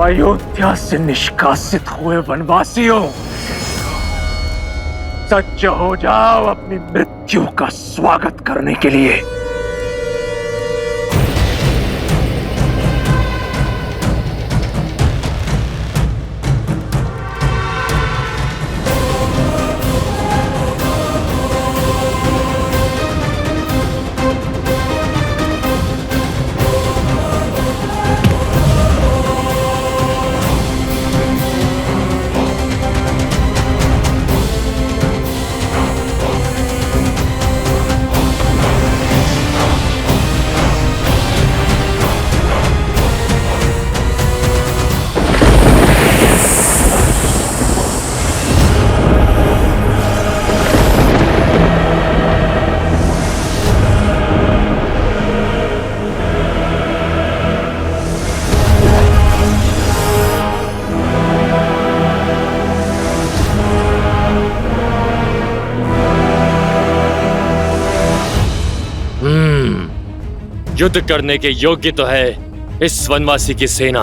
अयोध्या से निष्कासित हुए वनवासियों, सज्ज हो जाओ अपनी मृत्यु का स्वागत करने के लिए। युद्ध करने के योग्य तो है इस वनवासी की सेना।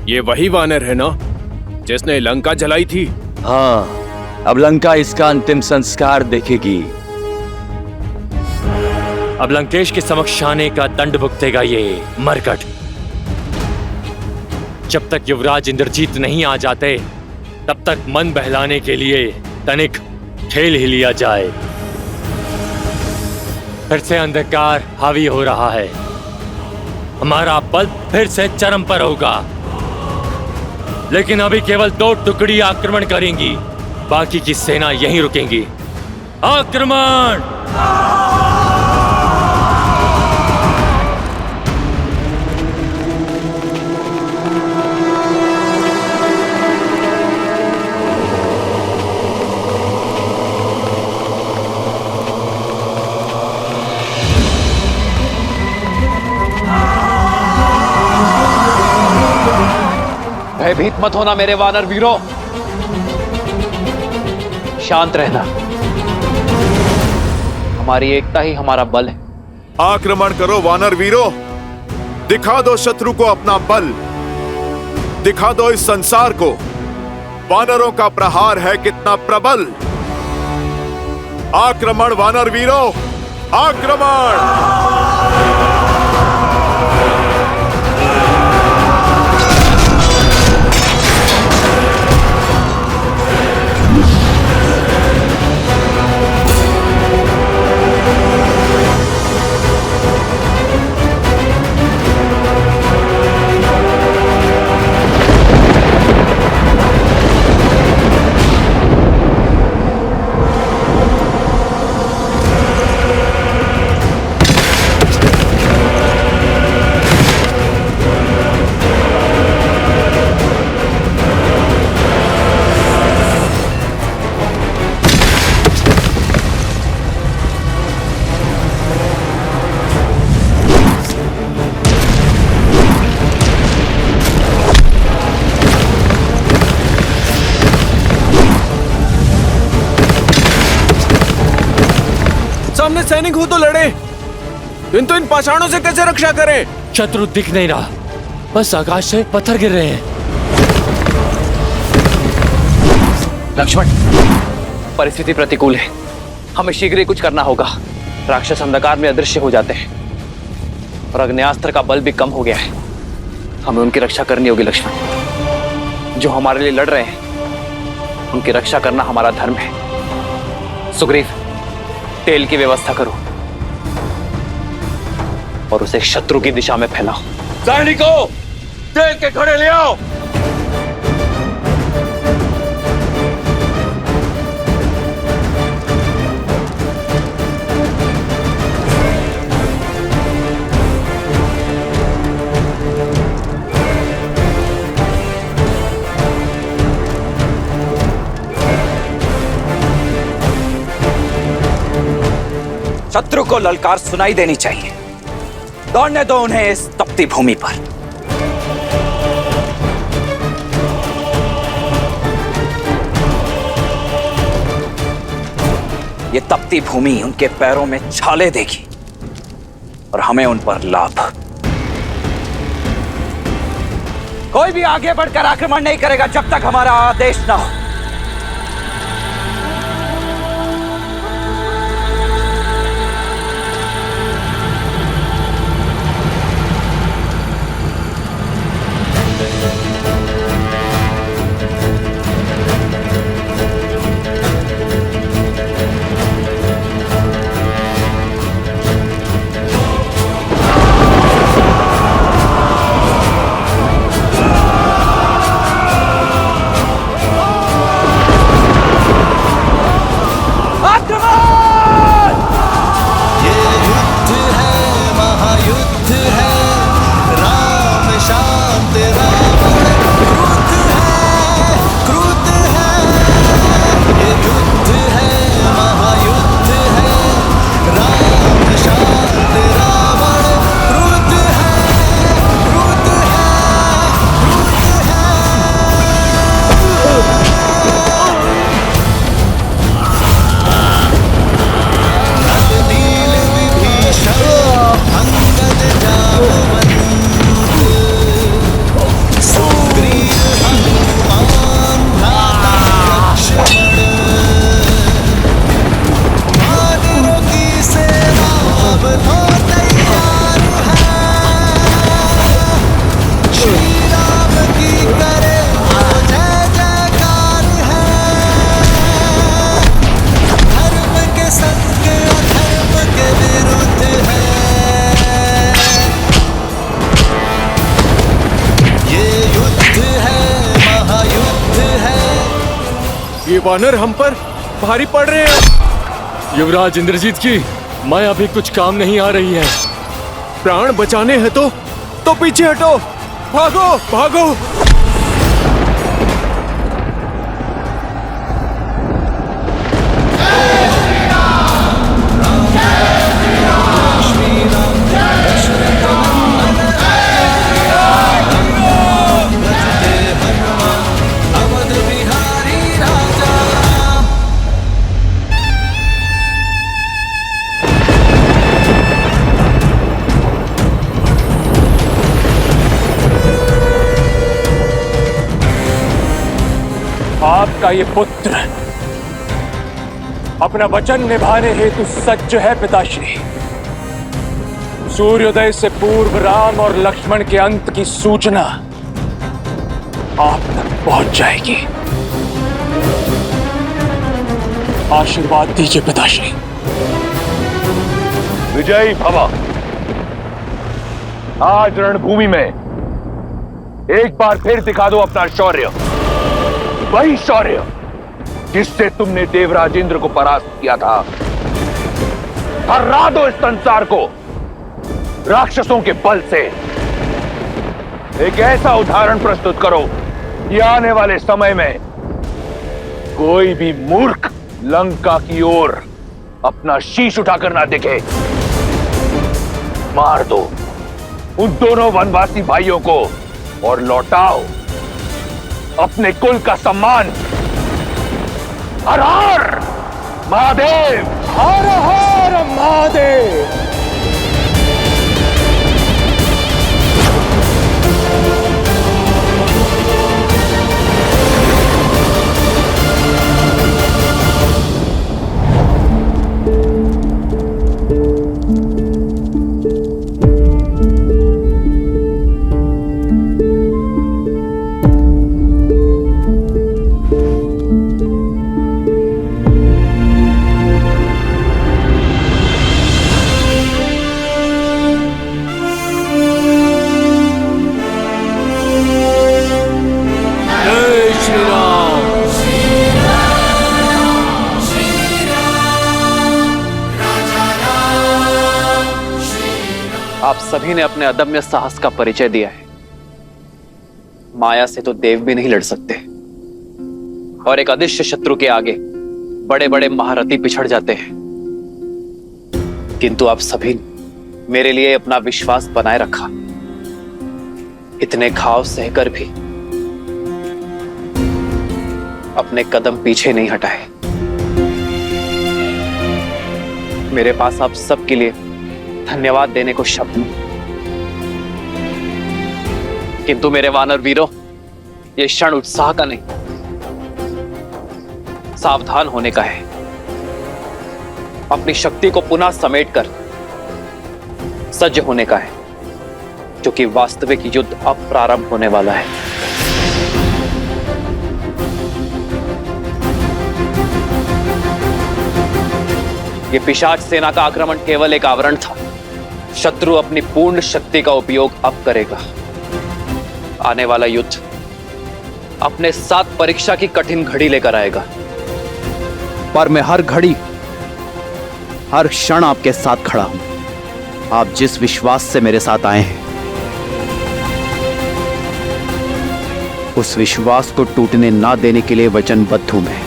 ये वही वानर है ना जिसने लंका जलाई थी? हाँ, अब लंका इसका अंतिम संस्कार देखेगी। अब लंकेश के समक्ष आने का दंड भुगतेगा ये मरकट। जब तक युवराज इंद्रजीत नहीं आ जाते तब तक मन बहलाने के लिए तनिक खेल ही लिया जाए। फिर से अंधकार हावी हो रहा है, हमारा बल फिर से चरम पर होगा। लेकिन अभी केवल 2 टुकड़ी आक्रमण करेंगी, बाकी की सेना यहीं रुकेंगी। आक्रमण! भयभीत मत होना मेरे वानर वीरों, शांत रहना। हमारी एकता ही हमारा बल है। आक्रमण करो वानर वीरों, दिखा दो शत्रु को अपना बल, दिखा दो इस संसार को वानरों का प्रहार है कितना प्रबल। आक्रमण वानर वीरों, आक्रमण! सामने सैनिक हो तो लड़े, इन पाषाणों से कैसे रक्षा करें? शत्रु दिख नहीं रहा, बस आकाश से पत्थर गिर रहे हैं। लक्ष्मण, परिस्थिति प्रतिकूल है, हमें शीघ्र ही कुछ करना होगा। राक्षस अंधकार में अदृश्य हो जाते हैं और अग्न्यास्त्र का बल भी कम हो गया है। हमें उनकी रक्षा करनी होगी लक्ष्मण। जो हमारे लिए लड़ रहे हैं उनकी रक्षा करना हमारा धर्म है। सुग्रीव, तेल की व्यवस्था करो और उसे शत्रु की दिशा में फैलाओ। सैनिकों, तेल के घड़े ले आओ। शत्रु को ललकार सुनाई देनी चाहिए। दौड़ने दो उन्हें इस तपती भूमि पर। ये तपती भूमि उनके पैरों में छाले देगी और हमें उन पर लाभ। कोई भी आगे बढ़कर आक्रमण नहीं करेगा जब तक हमारा आदेश ना हो। ये वानर हम पर भारी पड़ रहे हैं। युवराज इंद्रजीत की माया भी कुछ काम नहीं आ रही है। प्राण बचाने हैं तो पीछे हटो, भागो भागो। आपका ये पुत्र अपना वचन निभाने हेतु सज्ज है पिताश्री। सूर्योदय से पूर्व राम और लक्ष्मण के अंत की सूचना आप तक पहुंच जाएगी। आशीर्वाद दीजिए पिताश्री। विजयी भव। आज रणभूमि में एक बार फिर दिखा दो अपना शौर्य, वही शौर्य जिससे तुमने देवराज इंद्र को परास्त किया था। हरा दो इस संसार को राक्षसों के बल से। एक ऐसा उदाहरण प्रस्तुत करो कि आने वाले समय में कोई भी मूर्ख लंका की ओर अपना शीश उठाकर ना दिखे। मार दो उन दोनों वनवासी भाइयों को और लौटाओ अपने कुल का सम्मान। हर हर महादेव, हर हर महादेव। आप सभी ने अपने अदम्य साहस का परिचय दिया है। माया से तो देव भी नहीं लड़ सकते और एक अदृश्य शत्रु के आगे बड़े बड़े महारथी पिछड़ जाते हैं। किंतु आप सभी ने मेरे लिए अपना विश्वास बनाए रखा। इतने घाव सहकर भी अपने कदम पीछे नहीं हटाए। मेरे पास आप सबके लिए धन्यवाद देने को शब्द नहीं। किंतु मेरे वानर वीरों, ये क्षण उत्साह का नहीं, सावधान होने का है। अपनी शक्ति को पुनः समेटकर सज्ज होने का है, क्योंकि वास्तविक युद्ध अब प्रारंभ होने वाला है। ये पिशाच सेना का आक्रमण केवल एक आवरण था। शत्रु अपनी पूर्ण शक्ति का उपयोग अब करेगा। आने वाला युद्ध अपने साथ परीक्षा की कठिन घड़ी लेकर आएगा। पर मैं हर घड़ी, हर क्षण आपके साथ खड़ा हूं। आप जिस विश्वास से मेरे साथ आए हैं, उस विश्वास को टूटने ना देने के लिए वचनबद्ध हूं मैं।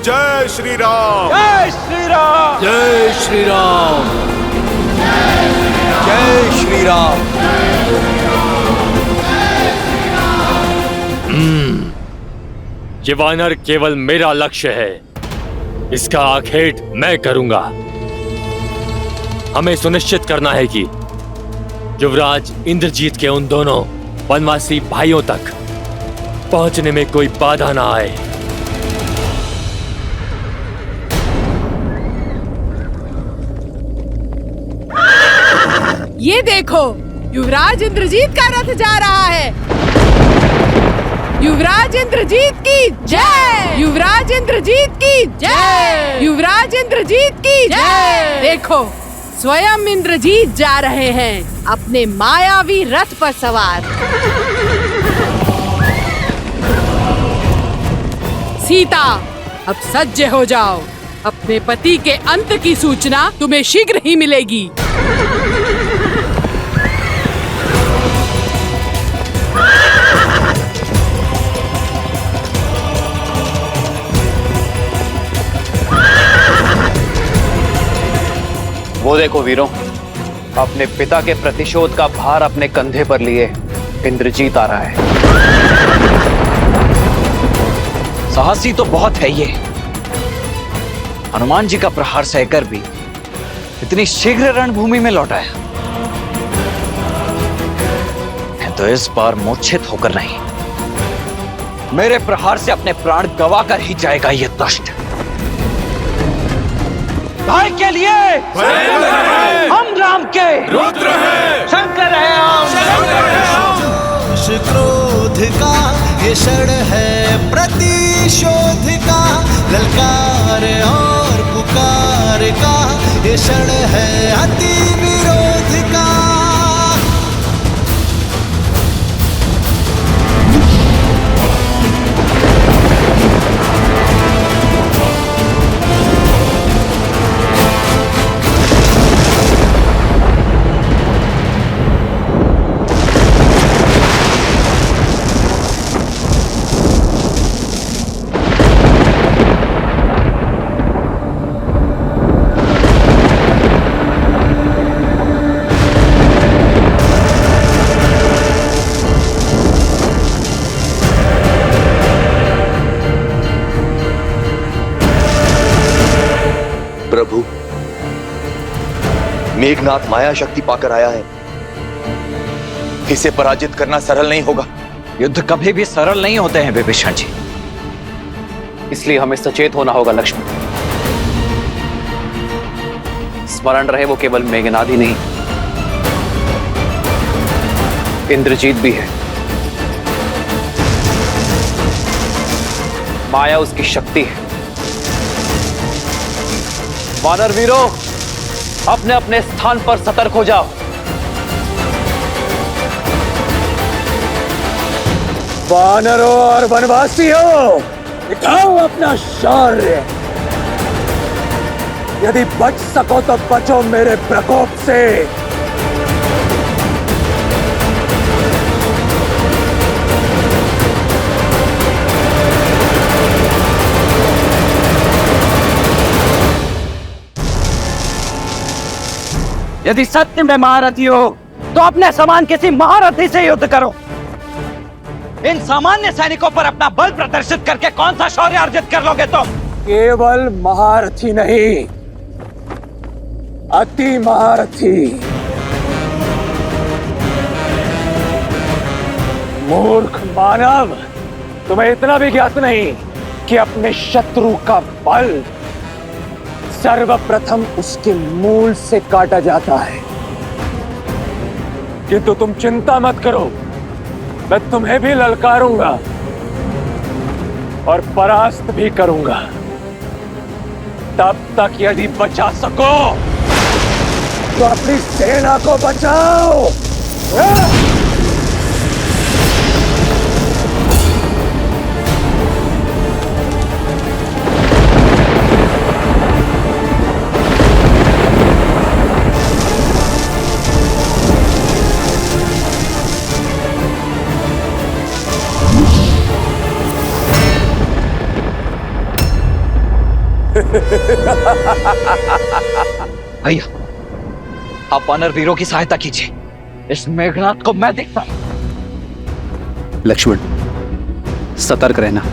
जय श्री राम। जय श्री राम। जय श्री राम। जय श्री राम। ये वानर केवल मेरा लक्ष्य है, इसका आखेट मैं करूंगा। हमें सुनिश्चित करना है कि युवराज इंद्रजीत के उन दोनों वनवासी भाइयों तक पहुंचने में कोई बाधा ना आए। ये देखो, युवराज इंद्रजीत का रथ जा रहा है। युवराज इंद्रजीत की जय। युवराज इंद्रजीत की जय। युवराज इंद्रजीत की जय। देखो, स्वयं इंद्रजीत जा रहे हैं अपने मायावी रथ पर सवार। सीता, अब सज्ज हो जाओ। अपने पति के अंत की सूचना तुम्हें शीघ्र ही मिलेगी। वो देखो वीरों, अपने पिता के प्रतिशोध का भार अपने कंधे पर लिए इंद्रजीत आ रहा है। साहसी तो बहुत है ये। हनुमान जी का प्रहार सहकर भी इतनी शीघ्र रणभूमि में लौट आया। मैं तो इस बार मूर्छित होकर नहीं, मेरे प्रहार से अपने प्राण गवा कर ही जाएगा ये दुष्ट। भाई के लिए हम राम के रुद्र हैं, शंकर है हम। जोश क्रोध का ये क्षण है प्रतिशोध का, ललकार और पुकार का ये क्षण है अति विरोध का। प्रभु, मेघनाथ माया शक्ति पाकर आया है। इसे पराजित करना सरल नहीं होगा। युद्ध कभी भी सरल नहीं होते हैं विभीषण जी। इसलिए हमें सचेत होना होगा लक्ष्मण। स्मरण रहे, वो केवल मेघनाद ही नहीं, इंद्रजीत भी है। माया उसकी शक्ति है। वानर वीरों, अपने अपने स्थान पर सतर्क हो जाओ। वानरों और वनवासियों, दिखाओ अपना शौर्य। यदि बच सको तो बचो मेरे प्रकोप से। यदि सत्य में महारथी हो तो अपने समान किसी महारथी से युद्ध करो। इन सामान्य सैनिकों पर अपना बल प्रदर्शित करके कौन सा शौर्य अर्जित कर लोगे तुम? केवल महारथी नहीं, अति महारथी। मूर्ख मानव, तुम्हें इतना भी ज्ञात नहीं कि अपने शत्रु का बल सर्वप्रथम उसके मूल से काटा जाता है। किंतु तुम चिंता मत करो, मैं तुम्हें भी ललकारूंगा और परास्त भी करूंगा। तब तक यदि बचा सको तो अपनी सेना को बचाओ। भैया, आप वानर वीरों की सहायता कीजिए। इस मेघनाथ को मैं देखता हूं। लक्ष्मण, सतर्क रहना।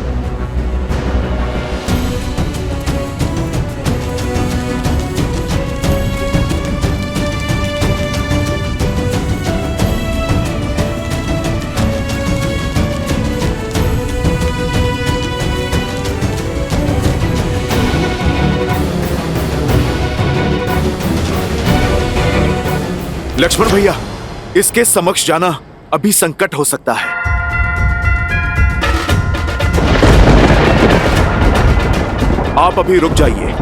लक्ष्मण भैया, इसके समक्ष जाना अभी संकट हो सकता है। आप अभी रुक जाइए,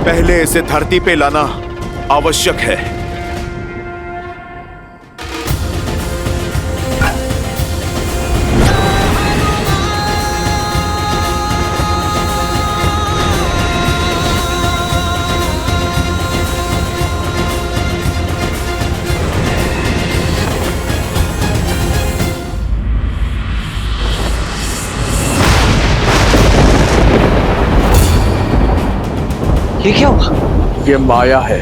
पहले इसे धरती पे लाना आवश्यक है। ये क्या हुआ? ये माया है।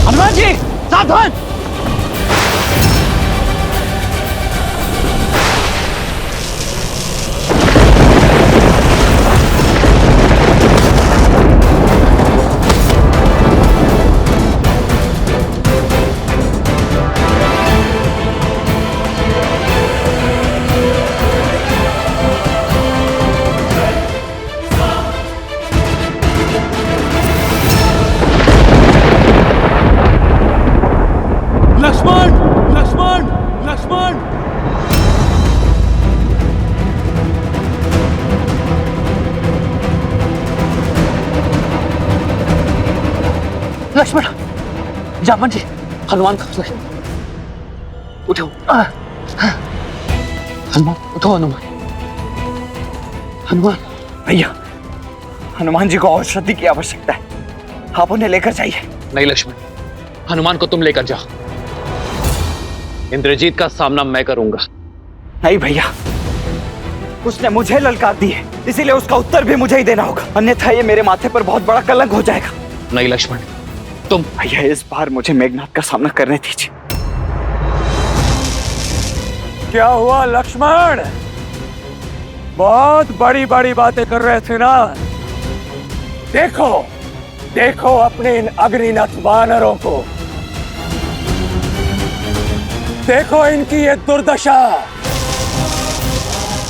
हनुमान जी, सावधान! लक्ष्मण, लक्ष्मण, लक्ष्मण! लक्ष्मण, जामन जी, हनुमान को उठो। हनुमान, उठो हनुमान। हनुमान भैया, हनुमान जी को औषधि की आवश्यकता है, आप उन्हें लेकर जाइए। नहीं लक्ष्मण, हनुमान को तुम लेकर जाओ। इंद्रजीत का सामना मैं करूंगा। नहीं भैया, उसने मुझे ललकार दी है, इसीलिए उसका उत्तर भी मुझे ही देना होगा, अन्यथा ये मेरे माथे पर बहुत बड़ा कलंक हो जाएगा। नहीं लक्ष्मण, तुम भैया इस बार मुझे मेघनाथ का सामना करने दीजिए। क्या हुआ लक्ष्मण? बहुत बड़ी बड़ी बातें कर रहे थे ना। देखो देखो अपने इन अग्निनाथ वानरों को, देखो इनकी ये दुर्दशा,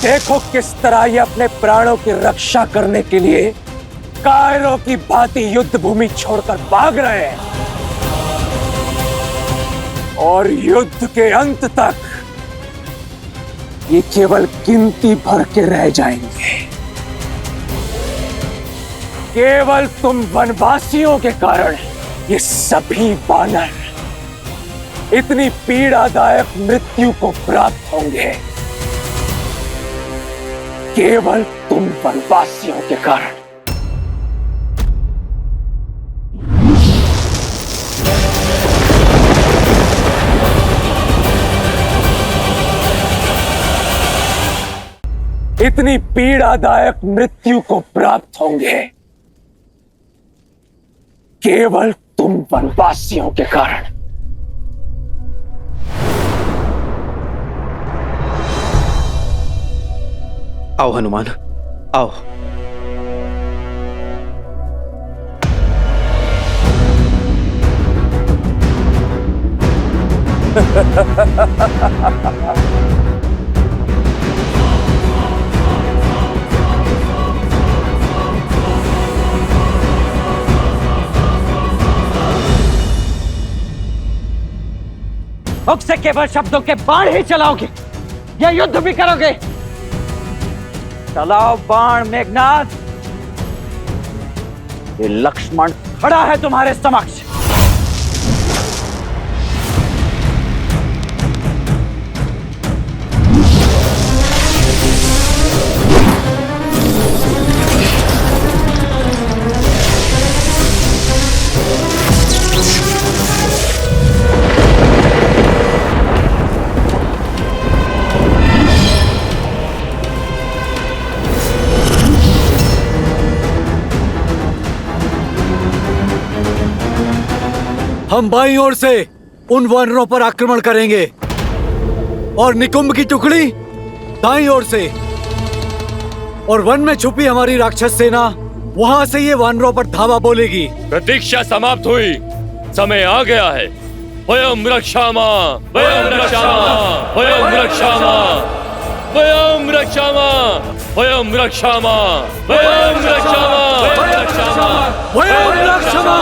देखो किस तरह ये अपने प्राणों की रक्षा करने के लिए कायरों की भांति युद्ध भूमि छोड़कर भाग रहे हैं, और युद्ध के अंत तक ये केवल गिनती भर के रह जाएंगे। केवल तुम वनवासियों के कारण ये सभी वानर इतनी पीड़ादायक मृत्यु को प्राप्त होंगे। केवल तुम वनवासियों के कारण। इतनी पीड़ादायक मृत्यु को प्राप्त होंगे केवल तुम वनवासियों के कारण। आओ हनुमान, आओ। मुख से केवल शब्दों के बाण ही चलाओगे या युद्ध भी करोगे? चलाओ बाण मेघनाद। ये लक्ष्मण खड़ा है तुम्हारे समक्ष। हम बाईं ओर से उन वानरों पर आक्रमण करेंगे और निकुंभ की टुकड़ी दाईं ओर से, और वन में छुपी हमारी राक्षस सेना वहां से ये वानरों पर धावा बोलेगी। प्रतीक्षा समाप्त हुई, समय आ गया है। वयम रक्षामा, वयम रक्षामा, वयम रक्षामा, वयम रक्षामा, वयम रक्षामा, वयम रक्षामा, वयम रक्षामा, वयम रक्षामा।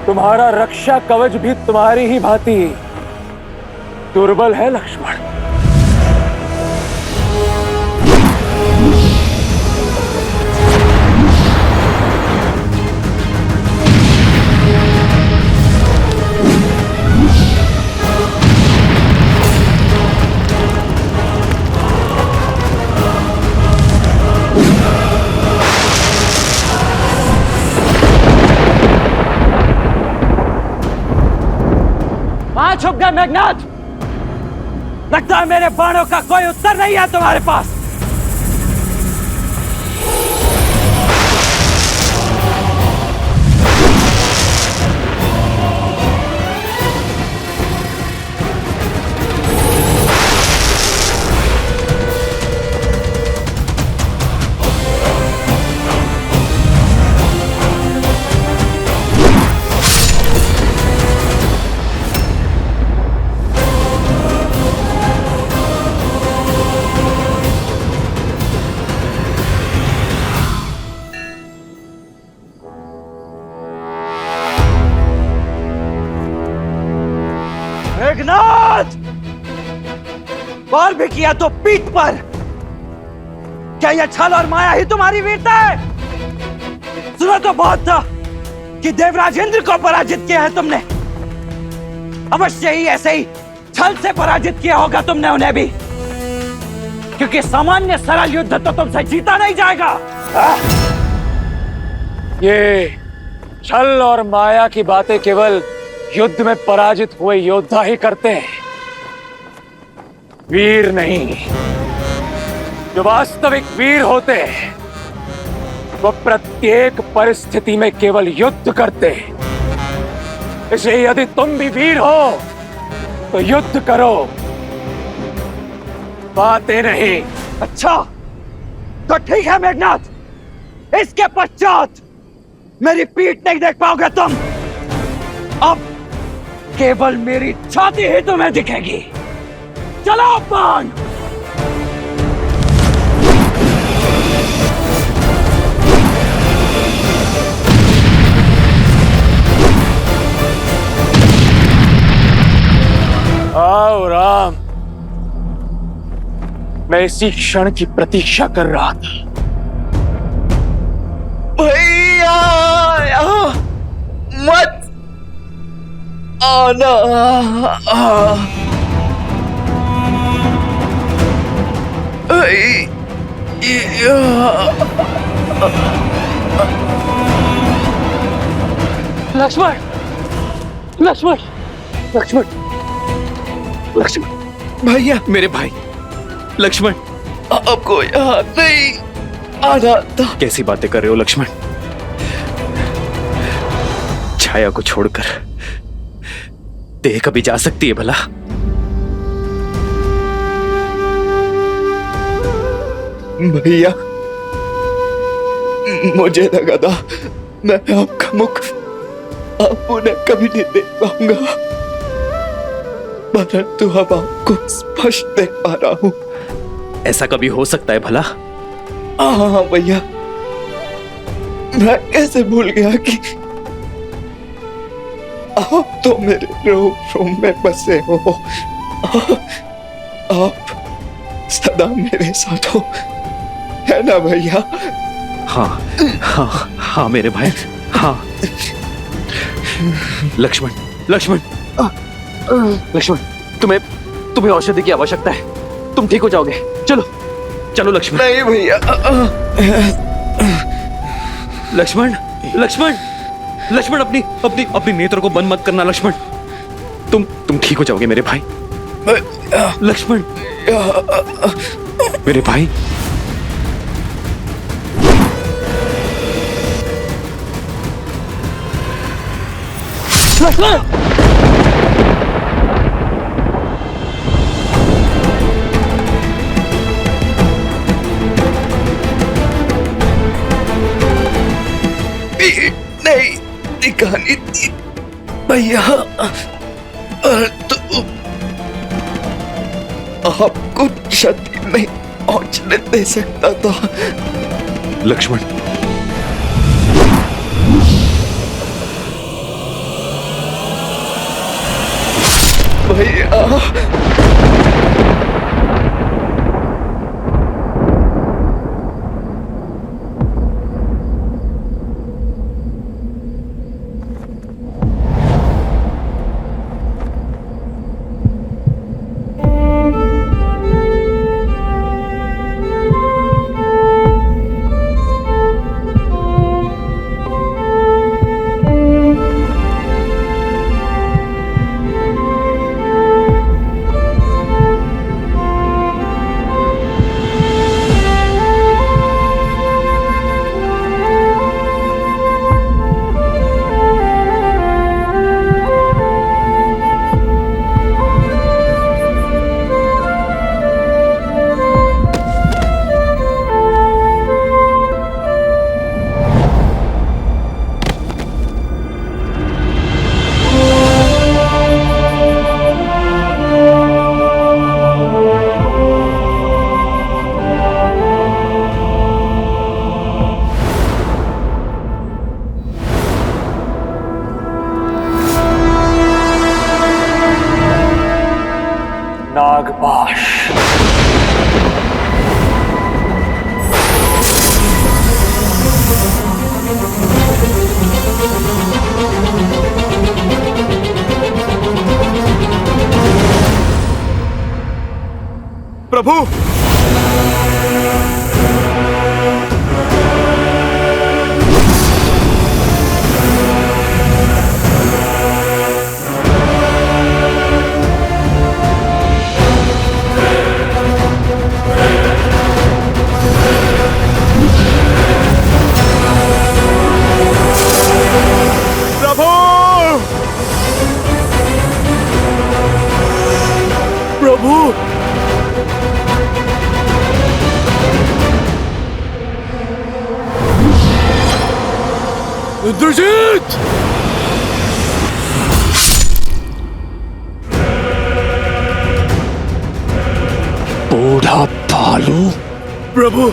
तुम्हारा रक्षा कवच भी तुम्हारी ही भांति दुर्बल है लक्ष्मण। छुप गए मेघनाद। लगता है मेरे बाणों का कोई उत्तर नहीं है तुम्हारे पास। मेघनाद, बार भी किया तो पीठ पर। क्या यह छल और माया ही तुम्हारी वीरता है? सुना तो बहुत था कि देवराज इंद्र को पराजित किया है तुमने। अवश्य ही ऐसे ही छल से पराजित किया होगा तुमने उन्हें भी, क्योंकि सामान्य सरल युद्ध तो तुमसे जीता नहीं जाएगा। ये छल और माया की बातें केवल युद्ध में पराजित हुए योद्धा ही करते हैं, वीर नहीं। जो वास्तविक वीर होते हैं वो प्रत्येक परिस्थिति में केवल युद्ध करते हैं। इसलिए यदि तुम भी वीर हो तो युद्ध करो, बातें नहीं। अच्छा तो ठीक है मेघनाद, इसके पश्चात मेरी पीठ नहीं देख पाओगे तुम। अब केवल मेरी छाती ही तुम्हें दिखेगी। चलो बाण। आओ राम, मैं इसी क्षण की प्रतीक्षा कर रहा था। भैया मत आना। लक्ष्मण, लक्ष्मण, लक्ष्मण, लक्ष्मण। भैया, मेरे भाई लक्ष्मण, आपको यहाँ नहीं आना था। कैसी बातें कर रहे हो लक्ष्मण? छाया को छोड़कर देह कभी जा सकती है भला? भैया, मुझे लगा था मैं आपका मुख आप उन्हें कभी नहीं देख पाऊंगा, परंतु अब आपको स्पष्ट देख पा रहा हूं। ऐसा कभी हो सकता है भला? हाँ भैया, मैं कैसे भूल गया कि आप तो मेरे रूम में बसे हो। आप सदा मेरे साथ हो, है ना भैया? हाँ हाँ हाँ मेरे भाई, हाँ। लक्ष्मण, लक्ष्मण, लक्ष्मण, तुम्हें औषधि की आवश्यकता है। तुम ठीक हो जाओगे। चलो चलो लक्ष्मण। नहीं भैया। लक्ष्मण, लक्ष्मण, लक्ष्मण, अपनी अपनी अपनी नेत्र को बंद मत करना लक्ष्मण। तुम ठीक हो जाओगे मेरे भाई। लक्ष्मण, मेरे भाई। लक्ष्मण, नहीं दिखानी थी भैया, तो आपको क्षति नहीं पहुंचने दे सकता था। लक्ष्मण, भैया, नागपाश। प्रभु, प्रभु, इंद्रजीत! बूढ़ा भालू। प्रभु,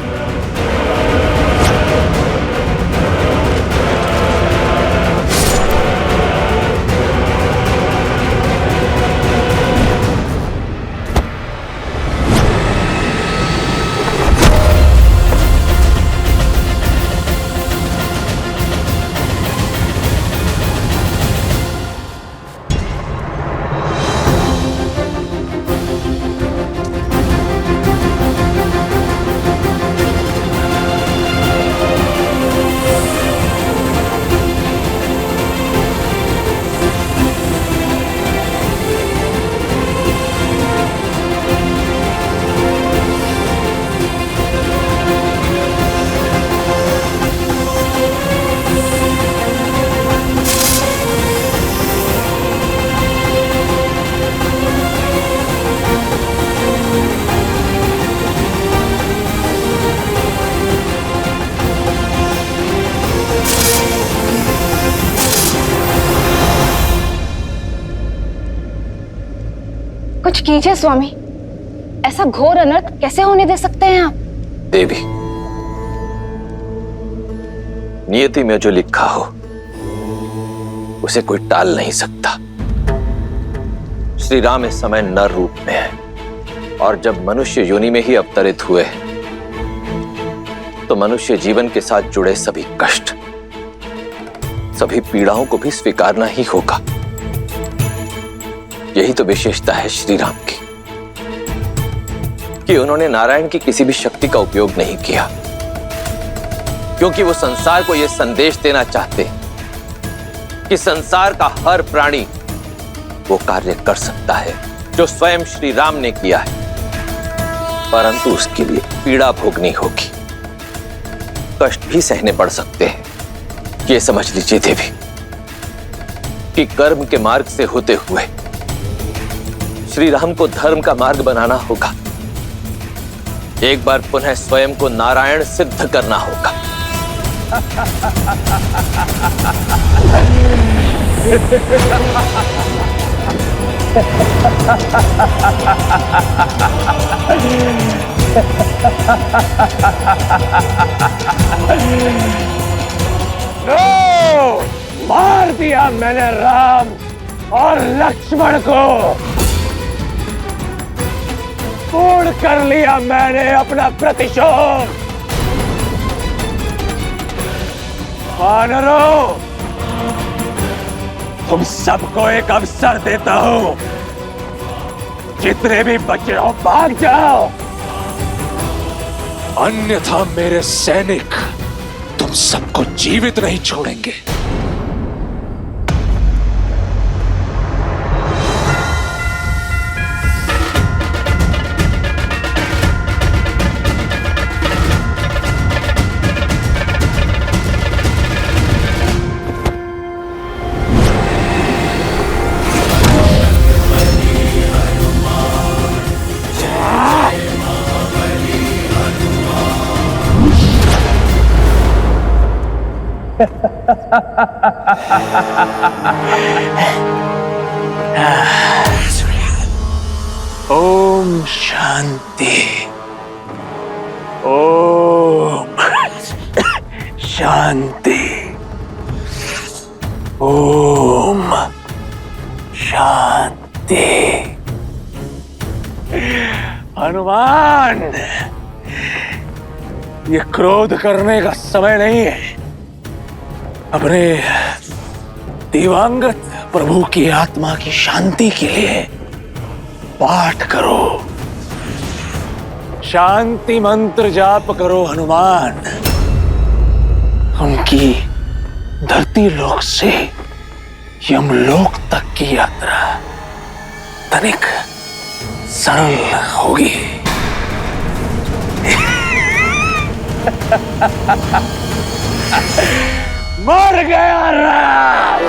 कीजिए स्वामी, ऐसा घोर अनर्थ कैसे होने दे सकते हैं आप? देवी, नियति में जो लिखा हो उसे कोई टाल नहीं सकता। श्री राम इस समय नर रूप में है, और जब मनुष्य योनि में ही अवतरित हुए तो मनुष्य जीवन के साथ जुड़े सभी कष्ट, सभी पीड़ाओं को भी स्वीकारना ही होगा। यही तो विशेषता है श्री राम की, कि उन्होंने नारायण की किसी भी शक्ति का उपयोग नहीं किया, क्योंकि वो संसार को यह संदेश देना चाहते कि संसार का हर प्राणी वो कार्य कर सकता है जो स्वयं श्री राम ने किया है, परंतु उसके लिए पीड़ा भोगनी होगी, कष्ट भी सहने पड़ सकते हैं। ये समझ लीजिए देवी कि कर्म के मार्ग से होते हुए श्री राम को धर्म का मार्ग बनाना होगा। एक बार पुनः स्वयं को नारायण सिद्ध करना होगा। नो! मार दिया मैंने राम और लक्ष्मण को, पूर्ण कर लिया मैंने अपना प्रतिशोध। वानरों, तुम सबको एक अवसर देता हूं, जितने भी बचे हो भाग जाओ, अन्यथा मेरे सैनिक तुम सबको जीवित नहीं छोड़ेंगे। ओम शांति, ओम शांति, ओम शांति। हनुमान, ये क्रोध करने का समय नहीं है। अपने दिवंगत प्रभु की आत्मा की शांति के लिए पाठ करो, शांति मंत्र जाप करो हनुमान। उनकी धरती लोक से यमलोक तक की यात्रा तनिक सरल होगी। मर गया राम।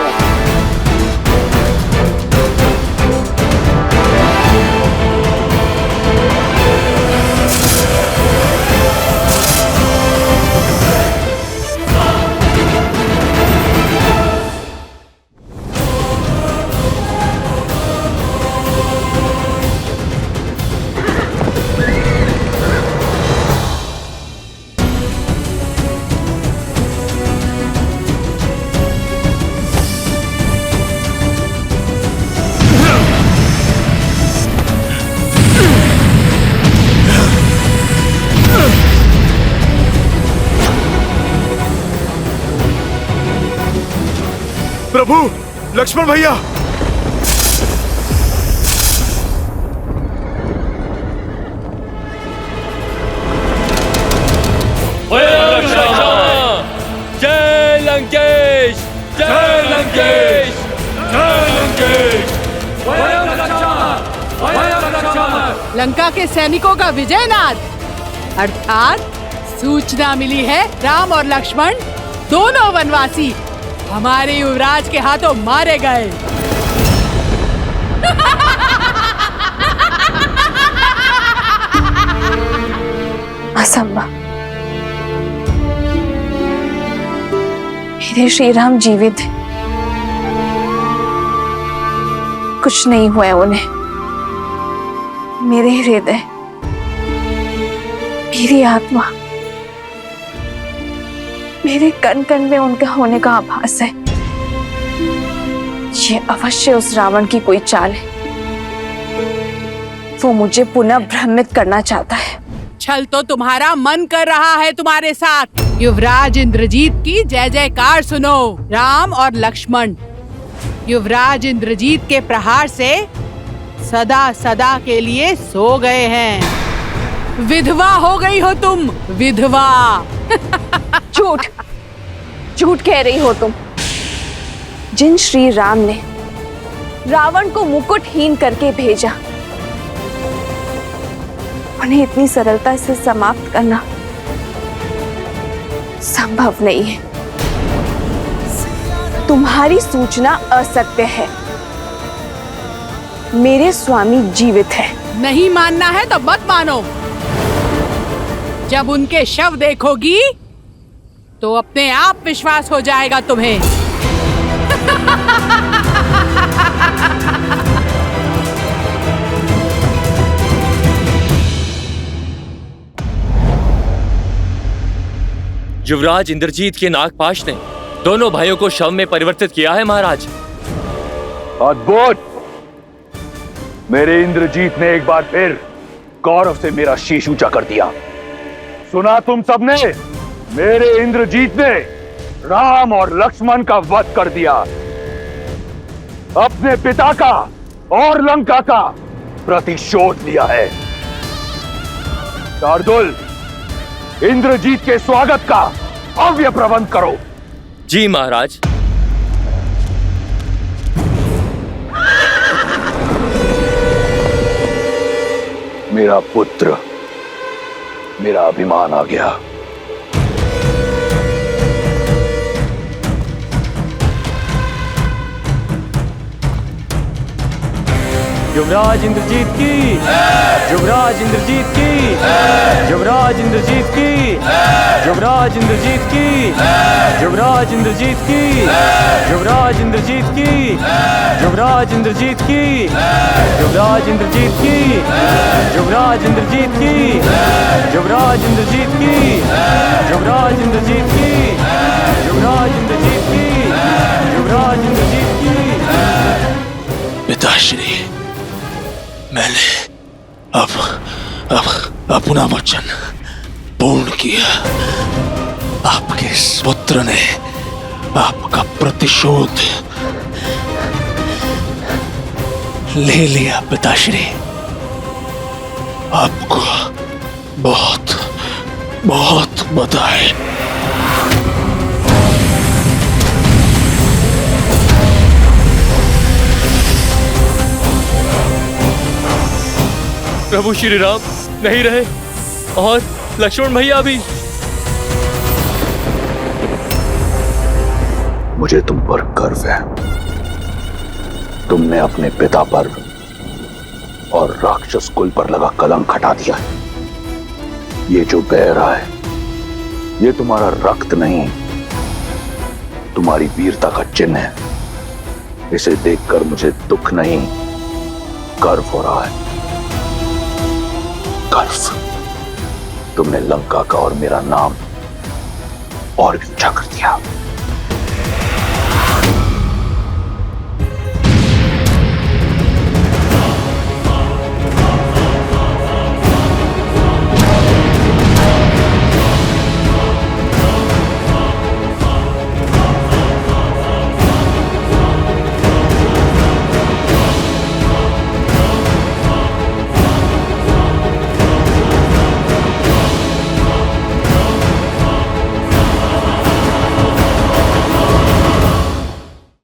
प्रभु, लक्ष्मण भैया, जय लंकेश, जय लंकेश, जय लंकेश। लंका के सैनिकों का विजयनाद, अर्थात सूचना मिली है राम और लक्ष्मण दोनों वनवासी हमारे युवराज के हाथों मारे गए। असंभव, मेरे श्री राम जीवित हैं, कुछ नहीं हुआ है उन्हें। मेरे हृदय, मेरी आत्मा, मेरे कण कण में उनका होने का आभास है। ये अवश्य उस रावण की कोई चाल है। वो मुझे पुनः भ्रमित करना चाहता है। छल तो तुम्हारा मन कर रहा है तुम्हारे साथ। युवराज इंद्रजीत की जय जयकार सुनो। राम और लक्ष्मण युवराज इंद्रजीत के प्रहार से सदा सदा के लिए सो गए हैं। विधवा हो गई हो तुम, विधवा। झूठ, झूठ कह रही हो तुम। जिन श्री राम ने रावण को मुकुटहीन करके भेजा, उन्हें इतनी सरलता से समाप्त करना संभव नहीं है। तुम्हारी सूचना असत्य है। मेरे स्वामी जीवित है। नहीं मानना है तो मत मानो। जब उनके शव देखोगी तो अपने आप विश्वास हो जाएगा तुम्हें। युवराज इंद्रजीत के नागपाश ने दोनों भाइयों को शव में परिवर्तित किया है महाराज। अद्भुत! मेरे इंद्रजीत ने एक बार फिर गौरव से मेरा शीश ऊंचा कर दिया। सुना तुम सबने? मेरे इंद्रजीत ने राम और लक्ष्मण का वध कर दिया। अपने पिता का और लंका का प्रतिशोध लिया है। शार्दुल, इंद्रजीत के स्वागत का भव्य प्रबंध करो। जी महाराज। मेरा पुत्र, मेरा अभिमान आ गया। युवराज इंद्रजीत की, युवराज इंद्रजीत की, युवराज इंद्रजीत की, युवराज इंद्रजीत की, युवराज इंद्रजीत की, युवराज इंद्रजीत की, युवराज इंद्रजीत की, युवराज इंद्रजीत की, युवराज इंद्रजीत की, युवराज इंद्रजीत की, युवराज इंद्रजीत की, युवराज इंद्रजीत की, युवराज इंद्रजीत की। पिताश्री, मैंने अब अपना वचन पूर्ण किया। आपके इस पुत्र ने आपका प्रतिशोध ले लिया। पिताश्री, आपको बहुत बहुत बधाई। प्रभु श्री राम नहीं रहे और लक्ष्मण भैया भी। मुझे तुम पर गर्व है। तुमने अपने पिता पर और राक्षस कुल पर लगा कलंक हटा दिया है। ये जो बह रहा है, ये तुम्हारा रक्त नहीं, तुम्हारी वीरता का चिन्ह है। इसे देखकर मुझे दुख नहीं, गर्व हो रहा है। गर्व। तुमने लंका का और मेरा नाम और भी ऊंचा कर दिया।